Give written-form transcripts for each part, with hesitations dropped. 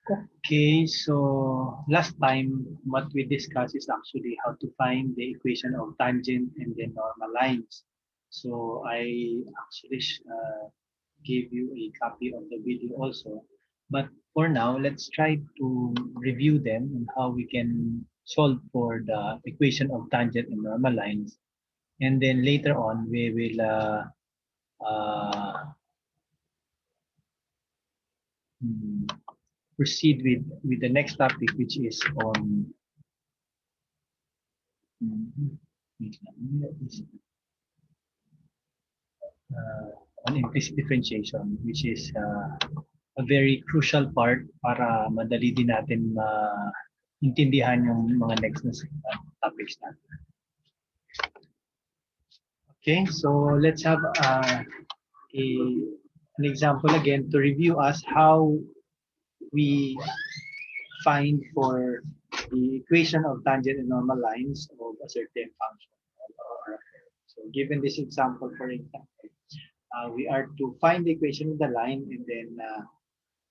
Okay, so last time what we discussed is actually how to find the equation of tangent and then normal lines. So I actually gave you a copy of the video also. But for now, let's try to review them and how we can solve for the equation of tangent and normal lines. And then later on, we will uh, hmm, proceed with the next topic, which is on wait lang, uh, on implicit differentiation, which is a very crucial part para madali din natin maintindihan yung mga next na topics natin. Okay, so let's have a an example again to review us how we find for the equation of tangent and normal lines of a certain function. So given this example, for example, we are to find the equation of the line and then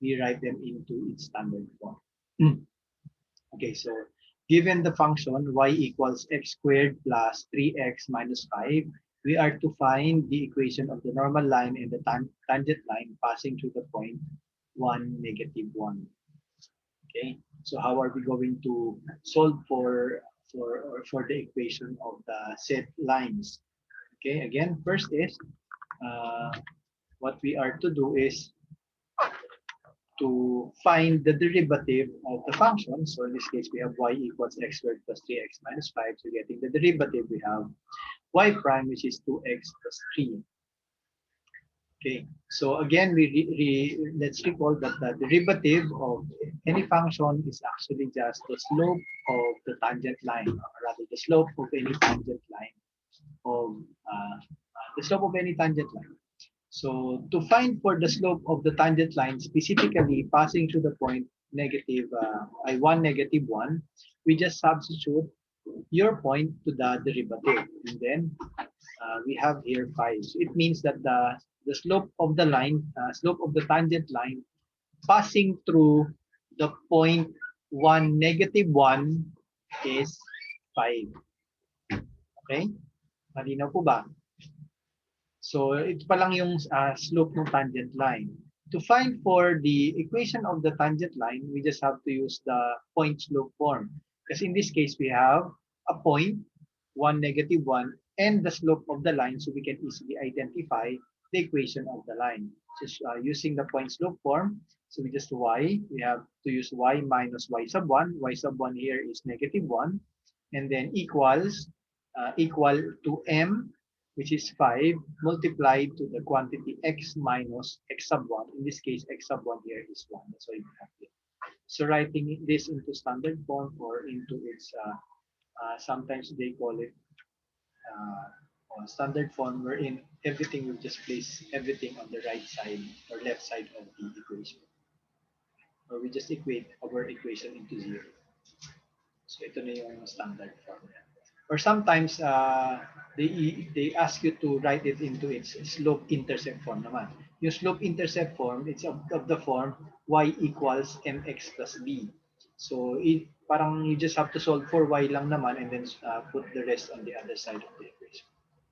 we write them into its standard form. Okay, so given the function y equals x squared plus 3x minus 5, we are to find the equation of the normal line and the tangent line passing through the point 1, negative 1. Okay, so how are we going to solve for the equation of the set lines? Okay, again, first is uh, what we are to do is to find the derivative of the function. So in this case, we have y equals x squared plus 3x minus 5. So getting the derivative, we have y prime, which is 2x plus 3. Okay, so again, let's recall that the derivative of any function is actually just the slope of the tangent line, or rather the slope of any tangent line of the slope of any tangent line. So to find for the slope of the tangent line, specifically passing through the point negative I1, negative 1, we just substitute your point to the derivative. And then we have here 5. So it means that the slope of the line, slope of the tangent line passing through the point 1, negative 1 is 5. Okay? Malinaw po ba? So ito pa lang yung slope ng tangent line. To find for the equation of the tangent line, we just have to use the point slope form. Because in this case, we have a point, 1, negative 1, and the slope of the line, so we can easily identify the equation of the line. Just using the point slope form, so we just we have to use y minus y sub 1. Y sub 1 here is negative 1, and then equal to m, which is 5, multiplied to the quantity x minus x sub 1. In this case, x sub 1 here is 1. That's why we have it. So writing this into standard form or into its, sometimes they call it standard form, wherein everything will just place everything on the right side or left side of the equation. Or we just equate our equation into 0. So ito na yung standard form. Or sometimes they ask you to write it into its slope intercept form naman. Yung slope intercept form, it's of the form y equals mx plus b. So parang you just have to solve for y lang naman and then put the rest on the other side of the equation.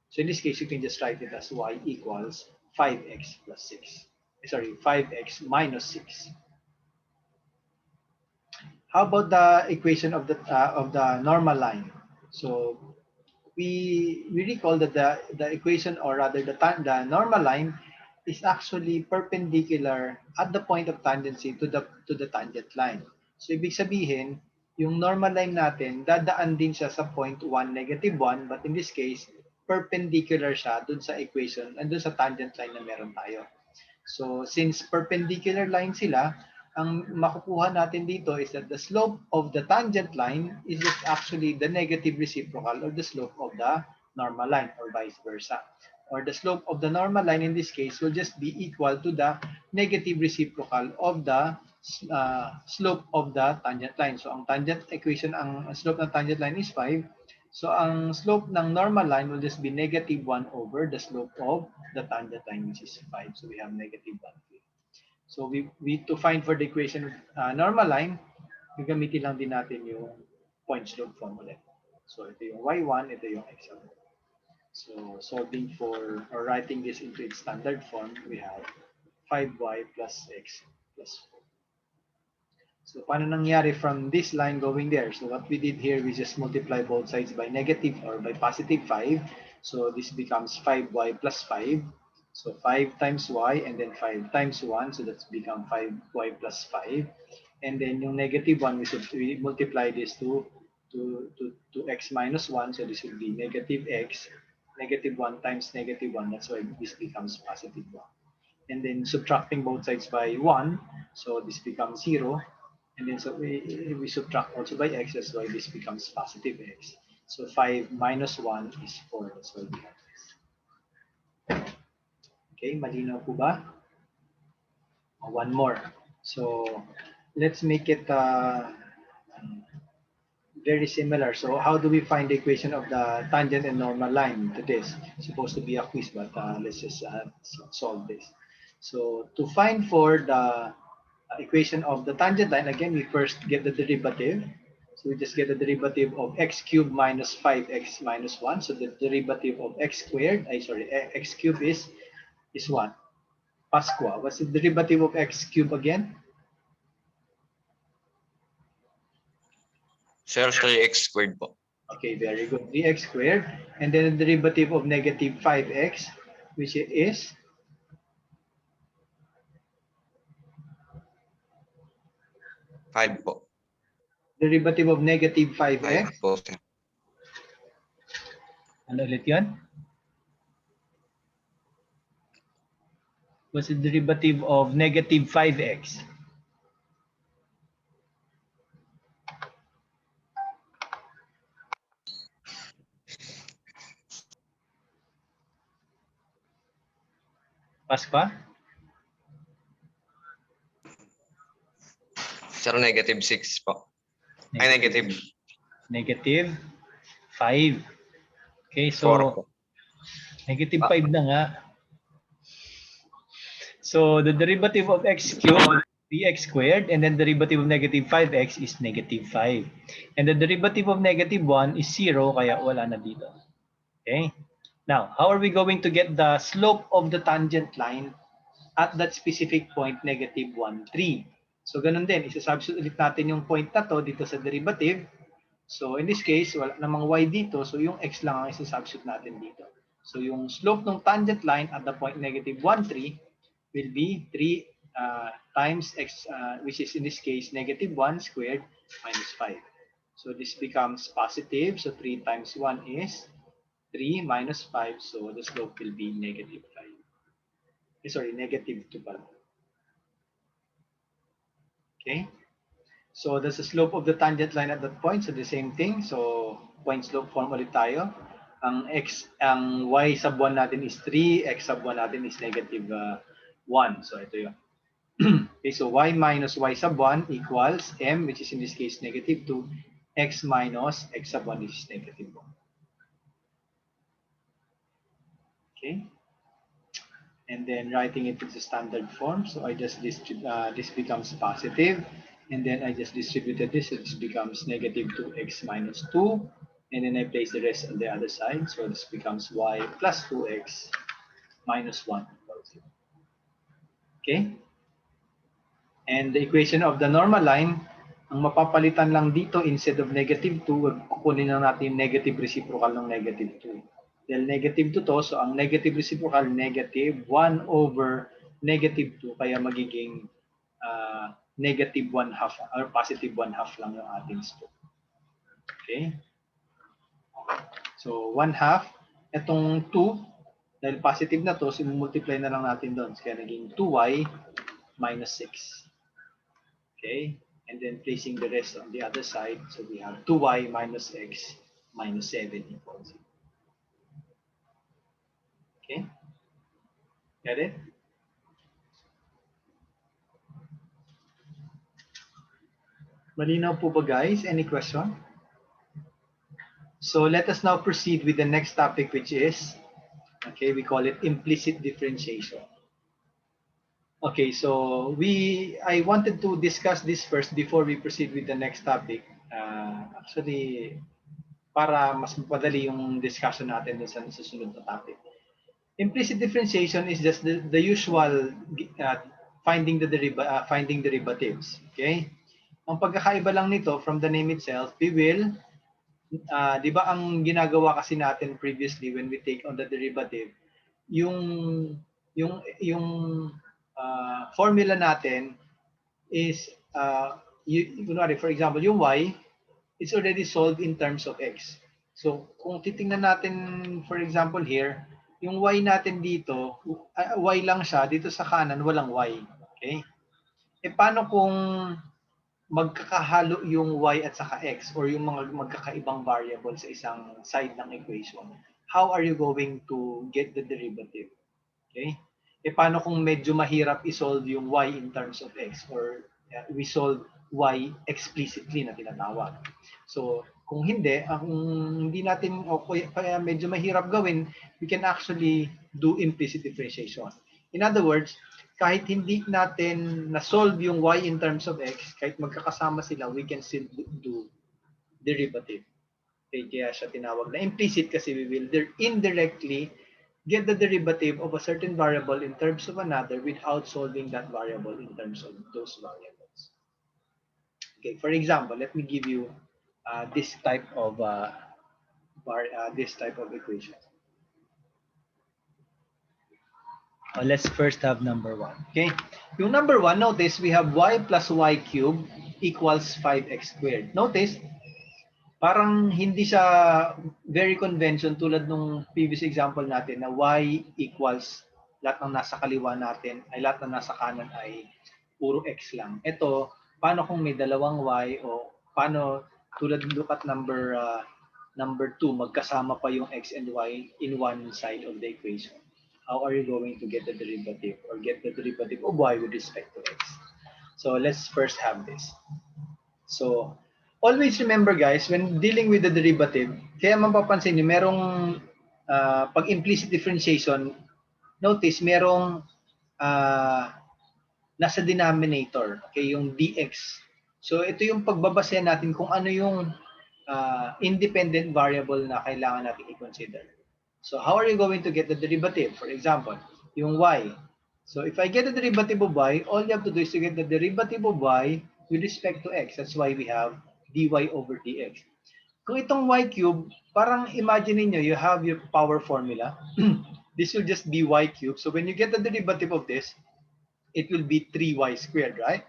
So in this case, you can just write it as y equals 5x plus 6. Sorry, 5x minus 6. How about the equation of the normal line? So we recall that the equation, or rather the normal line, is actually perpendicular at the point of tangency to the tangent line. So ibig sabihin, yung normal line natin, dadaan din siya sa point 1, negative 1, but in this case, perpendicular siya dun sa equation and dun sa tangent line na meron tayo. So since perpendicular line sila, ang makukuha natin dito is that the slope of the tangent line is just actually the negative reciprocal of the slope of the normal line, or vice versa. Or the slope of the normal line in this case will just be equal to the negative reciprocal of the slope of the tangent line. So ang tangent equation, ang slope ng tangent line is 5. So ang slope ng normal line will just be negative 1 over the slope of the tangent line, which is 5. So we have negative 1. So we to find for the equation normal line, gagamitin lang din natin yung point slope formula. So ito yung y1, ito yung x1. So solving for or writing this into its standard form, we have 5y plus x plus 4. So paano nangyari from this line going there? So what we did here, we just multiply both sides by negative or by positive 5. So this becomes 5y plus 5. So 5 times y and then 5 times 1. So that's become 5y plus 5. And then yung negative 1, we multiply this to x minus 1. So this will be negative x. Negative 1 times negative 1. That's why this becomes positive 1. And then subtracting both sides by 1. So this becomes 0. And then so we subtract also by x, that's why this becomes positive x. So 5 minus 1 is 4. That's why we have this. Okay, malinaw po ba? One more. So let's make it very similar. So how do we find the equation of the tangent and normal line to this? It's supposed to be a quiz, but let's just solve this. So to find for the equation of the tangent line, again, we first get the derivative. So we just get the derivative of x cubed minus 5x minus 1. So the derivative of x squared, x cubed is what? Pasqua. What's the derivative of x cubed again? Sir, 3x squared po. Okay, very good. 3x squared. And then the derivative of negative 5x, which is? Five po. Derivative of negative 5x. 5 po, sir. Ano ulit yun? What's the derivative of negative 5x? Pasqua? Sir, negative 6 po. Ay, negative. Negative 5. Okay, so 4 po. negative 5 na nga. So the derivative of x cubed, 3x squared, and then the derivative of negative 5x is negative 5. And the derivative of negative 1 is 0, kaya wala na dito. Okay? Now, how are we going to get the slope of the tangent line at that specific point, negative 1, 3? So ganun din, isa-substitute ulit natin yung point na to dito sa derivative. So in this case, wala namang y dito, so yung x lang ang isa-substitute natin dito. So yung slope ng tangent line at the point negative 1, 3 will be 3 times x, which is in this case negative 1 squared minus 5. So this becomes positive. So 3 times 1 is 3 minus 5. So the slope will be negative 5. Sorry, negative 2 pala. Okay. So that's the slope of the tangent line at that point. So the same thing. So point slope form ulit tayo. Ang y sub 1 natin is 3, x sub 1 natin is negative 1. So ito yun. Okay, so y minus y sub 1 equals m, which is in this case negative 2, x minus x sub 1 is negative 1. Okay. And then writing it in the standard form. So I just this becomes positive. And then I just distributed this. So this becomes negative 2x minus 2. And then I place the rest on the other side. So this becomes y plus 2x minus 1 equals 0. Okay? And the equation of the normal line, ang mapapalitan lang dito, instead of negative 2, kukunin na natin yung negative reciprocal ng negative 2. Dahil negative 2 to, so ang negative reciprocal, negative 1 over negative 2, kaya magiging negative 1 half or positive 1 half lang yung ating slope. Okay? So 1 half, itong 2, dahil positive na to, so multiply na lang natin doon. So, kaya naging 2y minus 6. Okay? And then placing the rest on the other side, so we have 2y minus x minus 7 equals 0. Okay? Got it? Malinaw po ba guys? Any question? So let us now proceed with the next topic, which is, okay, we call it implicit differentiation. Okay, so I wanted to discuss this first before we proceed with the next topic. Actually, para mas mapadali yung discussion natin dun sa susunod na topic. Implicit differentiation is just the usual finding derivatives. Okay? Ang pagkakaiba lang nito from the name itself, we will, di ba ang ginagawa kasi natin previously when we take on the derivative, yung yung formula natin is kunwari, for example, yung y is already solved in terms of x. So, kung titingnan natin, for example here, yung y natin dito, y lang siya, dito sa kanan, walang y. Okay? E paano kung magkakahalo yung y at saka x or yung mga magkakaibang variable sa isang side ng equation? How are you going to get the derivative? Okay? E paano kung medyo mahirap i-solve yung y in terms of x or we solve y explicitly na tinatawag. So, kung hindi, hindi natin o kaya medyo mahirap gawin, we can actually do implicit differentiation. In other words, kahit hindi natin na-solve yung y in terms of x, kahit magkakasama sila, we can still do derivative. Okay, kaya siya tinawag na implicit kasi we will indirectly get the derivative of a certain variable in terms of another without solving that variable in terms of those variables. Okay, for example, let me give you this type of equation. Let's first have number one. Okay, yung number one, notice we have y plus y cubed equals 5x squared. Notice, parang hindi siya very convention tulad nung previous example natin na y equals lahat ng nasa kaliwa natin ay lahat ng nasa kanan ay puro x lang. Ito, paano kung may dalawang y o paano tulad look at number 2, magkasama pa yung x and y in one side of the equation. How are you going to get the derivative or get the derivative of y with respect to x? So let's first have this. So, always remember guys, when dealing with the derivative, kaya mapapansin niyo, merong pag implicit differentiation, notice merong nasa denominator, okay, yung dx. So, ito yung pagbabasehan natin kung ano yung independent variable na kailangan natin i-consider. So, how are you going to get the derivative? For example, yung y. So, if I get the derivative of y, all you have to do is to get the derivative of y with respect to x. That's why we have dy over dx. Kung itong y cube, parang imagine niyo you have your power formula. This will just be y cube. So, when you get the derivative of this, it will be 3y squared, right?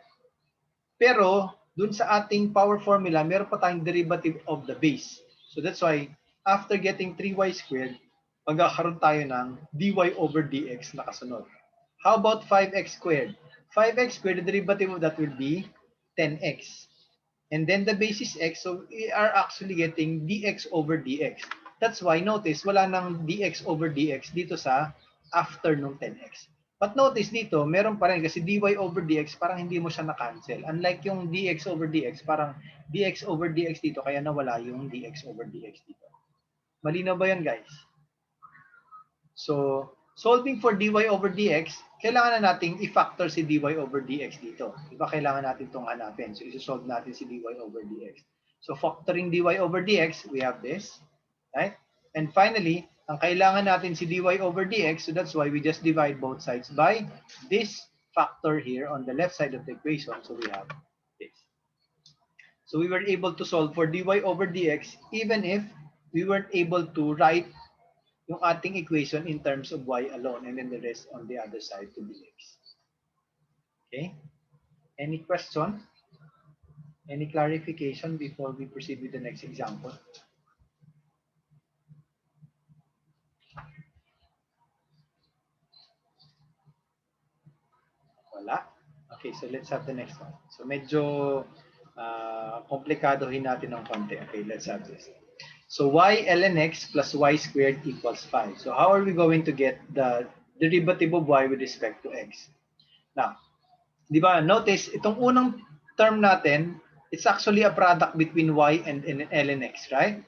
Pero, dun sa ating power formula, meron pa tayong derivative of the base. So that's why, after getting 3y squared, magkakaroon tayo ng dy over dx na kasunod. How about 5x squared? 5x squared, the derivative of that will be 10x. And then the base is x, so we are actually getting dx over dx. That's why, notice, wala nang dx over dx dito sa after nung 10x. But notice dito, meron pa rin kasi dy over dx, parang hindi mo siya na-cancel. Unlike yung dx over dx, parang dx over dx dito, kaya nawala yung dx over dx dito. Malinaw ba yan, guys? So, solving for dy over dx, kailangan na nating i-factor si dy over dx dito. Diba kailangan natin itong hanapin. So, isosolve natin si dy over dx. So, factoring dy over dx, we have this. Right? And finally, ang kailangan natin si dy over dx, so that's why we just divide both sides by this factor here on the left side of the equation. So, we have this. So, we were able to solve for dy over dx even if we weren't able to write yung ating equation in terms of y alone and then the rest on the other side to be x. Okay? Any question? Any clarification before we proceed with the next example? Wala? Okay, so let's have the next one. So medyo komplikadohin natin ng konti. Okay, let's have this. So y ln x plus y squared equals 5. So how are we going to get the derivative of y with respect to x? Now, di ba, notice, itong unang term natin, it's actually a product between y and ln x, right?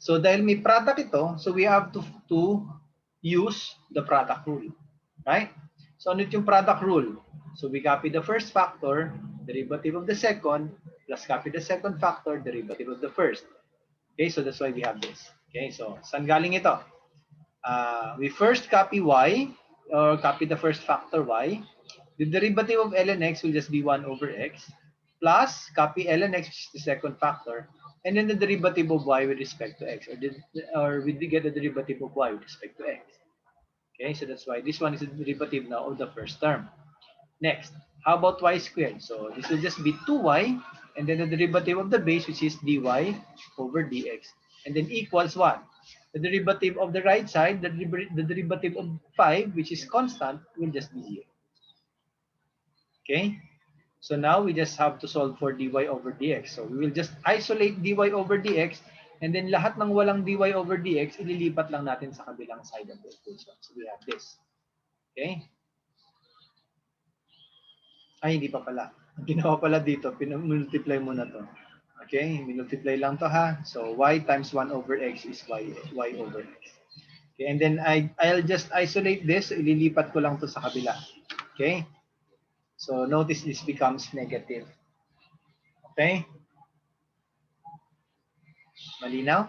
So dahil may product ito, so we have to use the product rule, right? So ano yung product rule? So we copy the first factor, derivative of the second, plus copy the second factor, derivative of the first. Okay, so that's why we have this. Okay, so saan galing ito? We first copy y, or copy the first factor y. The derivative of ln x will just be 1 over x, plus copy ln x, which is the second factor, and then the derivative of y with respect to x, or we get the derivative of y with respect to x. Okay, so that's why this one is the derivative now of the first term. Next, how about y squared? So this will just be 2y, and then the derivative of the base, which is dy over dx, and then equals what? The derivative of the right side, the derivative of 5, which is constant, will just be 0. Okay? So now we just have to solve for dy over dx. So we will just isolate dy over dx, and then lahat ng walang dy over dx, ililipat lang natin sa kabilang side of the equation. So we have this. Okay? Ay, hindi pa pala. Ang ginawa pala dito, pinamultiply mo na to. Okay? Minultiply lang to ha. So y times 1 over x is y over x. Okay? And then I'll just isolate this. So ililipat ko lang to sa kabila. Okay? So notice this becomes negative. Okay? Malinaw?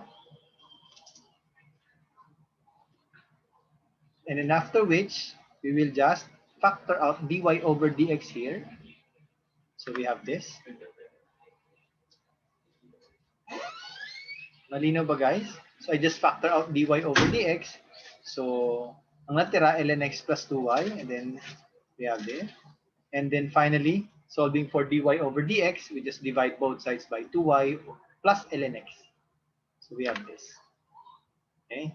And then after which, we will just factor out dy over dx here. So we have this. Malinaw ba guys? So I just factor out dy over dx. So ang natira, ln x plus 2y. And then we have this. And then finally, solving for dy over dx, we just divide both sides by 2y plus ln x. So we have this. Okay.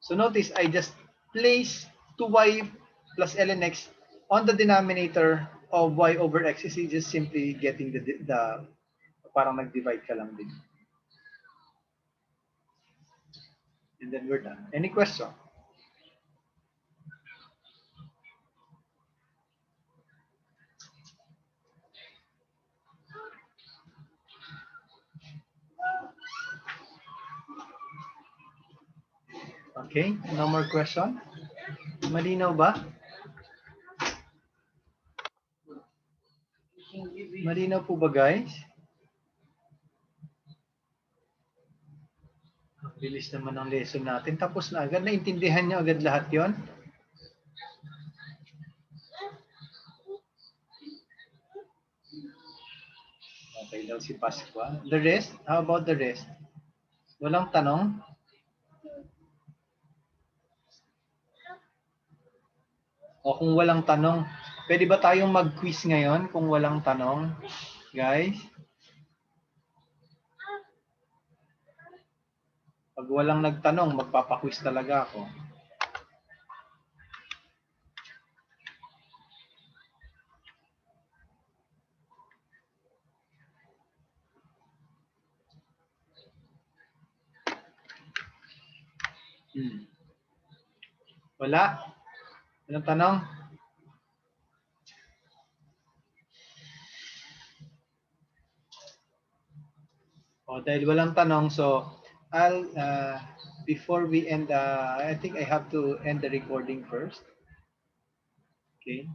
So notice I just place 2y plus ln x on the denominator of y over x. Is just simply getting the parang nag-divide ka lang din. And then we're done. Any question? Okay, no more question? Malinaw ba? Malinaw po ba guys? Bilis naman ang lesson natin. Tapos na agad. Naintindihan niyo agad lahat yon? Okay daw si Pasqua. The rest? How about the rest? Walang tanong? O kung walang tanong, pwede ba tayong mag-quiz ngayon kung walang tanong? Guys? Pag walang nagtanong, magpapa-quiz talaga ako. Wala? Walang tanong? O dahil walang tanong, so I'll before we end, I think I have to end the recording first. Okay.